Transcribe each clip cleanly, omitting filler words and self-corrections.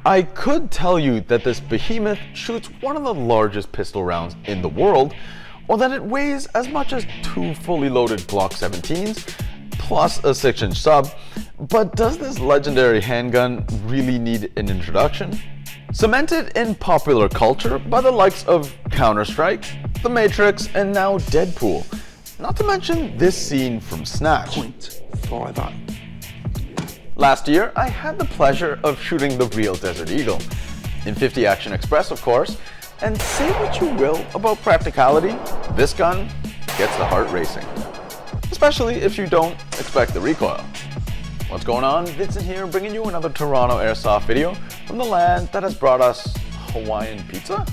I could tell you that this behemoth shoots one of the largest pistol rounds in the world, or that it weighs as much as 2 fully loaded Glock 17s, plus a 6-inch sub, but does this legendary handgun really need an introduction? Cemented in popular culture by the likes of Counter-Strike, The Matrix, and now Deadpool, not to mention this scene from Snatch. .50. Last year, I had the pleasure of shooting the real Desert Eagle, in 50 Action Express of course, and say what you will about practicality, this gun gets the heart racing. Especially if you don't expect the recoil. What's going on? Vincent here, bringing you another Toronto Airsoft video from the land that has brought us Hawaiian Pizza?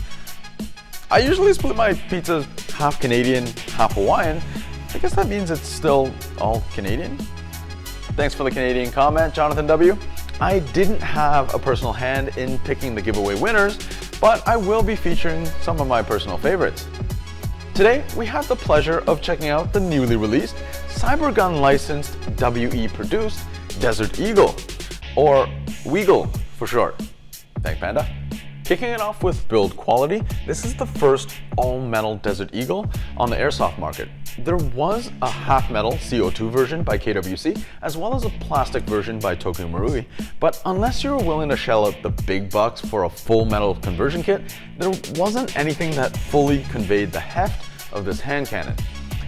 I usually split my pizzas half Canadian, half Hawaiian. I guess that means it's still all Canadian? Thanks for the Canadian comment, Jonathan W. I didn't have a personal hand in picking the giveaway winners, but I will be featuring some of my personal favorites. Today, we have the pleasure of checking out the newly released, Cybergun licensed, WE produced Desert Eagle, or Weagle for short. Thanks, Panda. Kicking it off with build quality, this is the first all-metal Desert Eagle on the airsoft market. There was a half-metal CO2 version by KWC, as well as a plastic version by Tokyo Marui, but unless you were willing to shell out the big bucks for a full metal conversion kit, there wasn't anything that fully conveyed the heft of this hand cannon.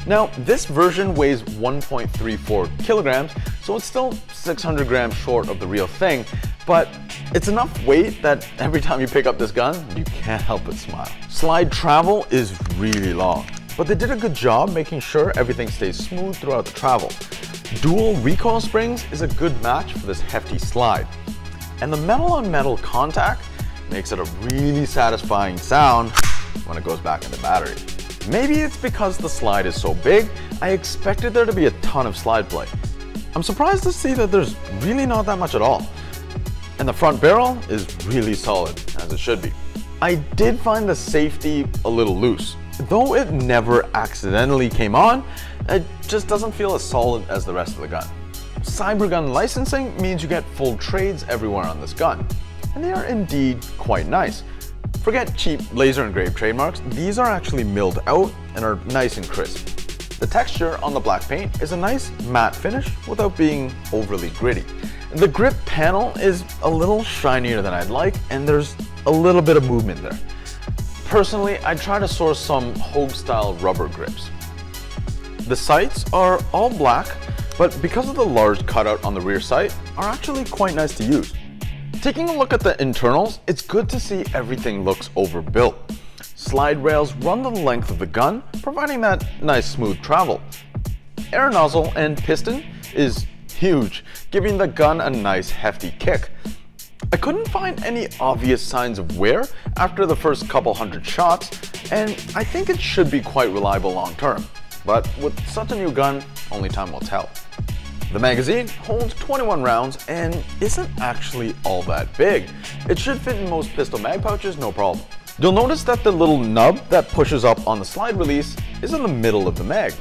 Now, this version weighs 1.34 kilograms, so it's still 600 grams short of the real thing, but it's enough weight that every time you pick up this gun, you can't help but smile. Slide travel is really long, but they did a good job making sure everything stays smooth throughout the travel. Dual recoil springs is a good match for this hefty slide. And the metal-on-metal contact makes it a really satisfying sound when it goes back in the battery. Maybe it's because the slide is so big, I expected there to be a ton of slide play. I'm surprised to see that there's really not that much at all. And the front barrel is really solid, as it should be. I did find the safety a little loose. Though it never accidentally came on, it just doesn't feel as solid as the rest of the gun. Cybergun licensing means you get full trades everywhere on this gun, and they are indeed quite nice. Forget cheap laser engraved trademarks, these are actually milled out and are nice and crisp. The texture on the black paint is a nice matte finish without being overly gritty. The grip panel is a little shinier than I'd like, and there's a little bit of movement there. Personally, I try to source some Hogue style rubber grips. The sights are all black, but because of the large cutout on the rear sight, are actually quite nice to use. Taking a look at the internals, it's good to see everything looks overbuilt. Slide rails run the length of the gun, providing that nice smooth travel. Air nozzle and piston is huge, giving the gun a nice hefty kick. I couldn't find any obvious signs of wear after the first couple hundred shots, and I think it should be quite reliable long term. But with such a new gun, only time will tell. The magazine holds 21 rounds and isn't actually all that big. It should fit in most pistol mag pouches, no problem. You'll notice that the little nub that pushes up on the slide release is in the middle of the mag.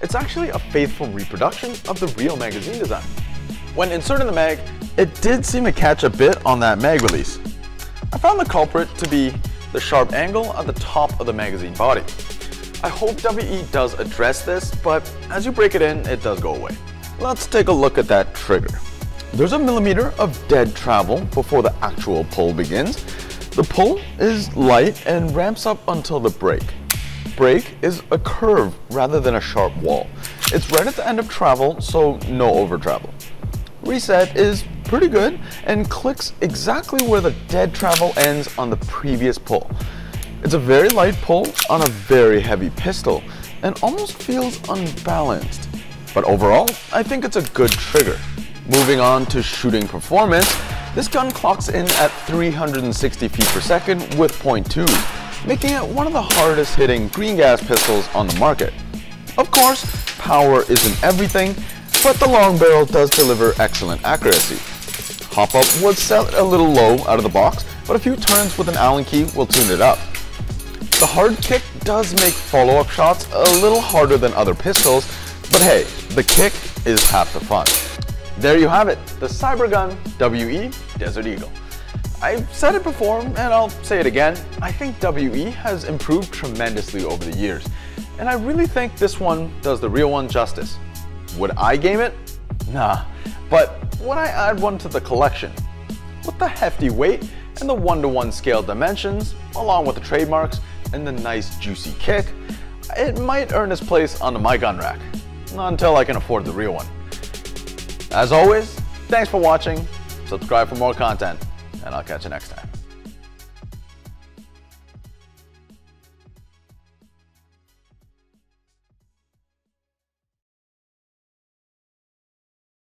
It's actually a faithful reproduction of the real magazine design. When inserting the mag, it did seem to catch a bit on that mag release. I found the culprit to be the sharp angle at the top of the magazine body. I hope WE does address this, but as you break it in, it does go away. Let's take a look at that trigger. There's a millimeter of dead travel before the actual pull begins. The pull is light and ramps up until the break. Break is a curve rather than a sharp wall. It's right at the end of travel, so no over travel. Reset is pretty good and clicks exactly where the dead travel ends on the previous pull. It's a very light pull on a very heavy pistol and almost feels unbalanced. But overall, I think it's a good trigger. Moving on to shooting performance, this gun clocks in at 360 feet per second with .2s, making it one of the hardest hitting green gas pistols on the market. Of course, power isn't everything, but the long barrel does deliver excellent accuracy. Hop-up would set a little low out of the box, but a few turns with an Allen key will tune it up. The hard kick does make follow-up shots a little harder than other pistols, but hey, the kick is half the fun. There you have it, the Cybergun WE Desert Eagle. I've said it before, and I'll say it again, I think WE has improved tremendously over the years, and I really think this one does the real one justice. Would I game it? Nah, but would I add one to the collection? With the hefty weight and the 1:1 scale dimensions, along with the trademarks and the nice juicy kick, it might earn its place onto my gun rack, until I can afford the real one. As always, thanks for watching, subscribe for more content, and I'll catch you next time.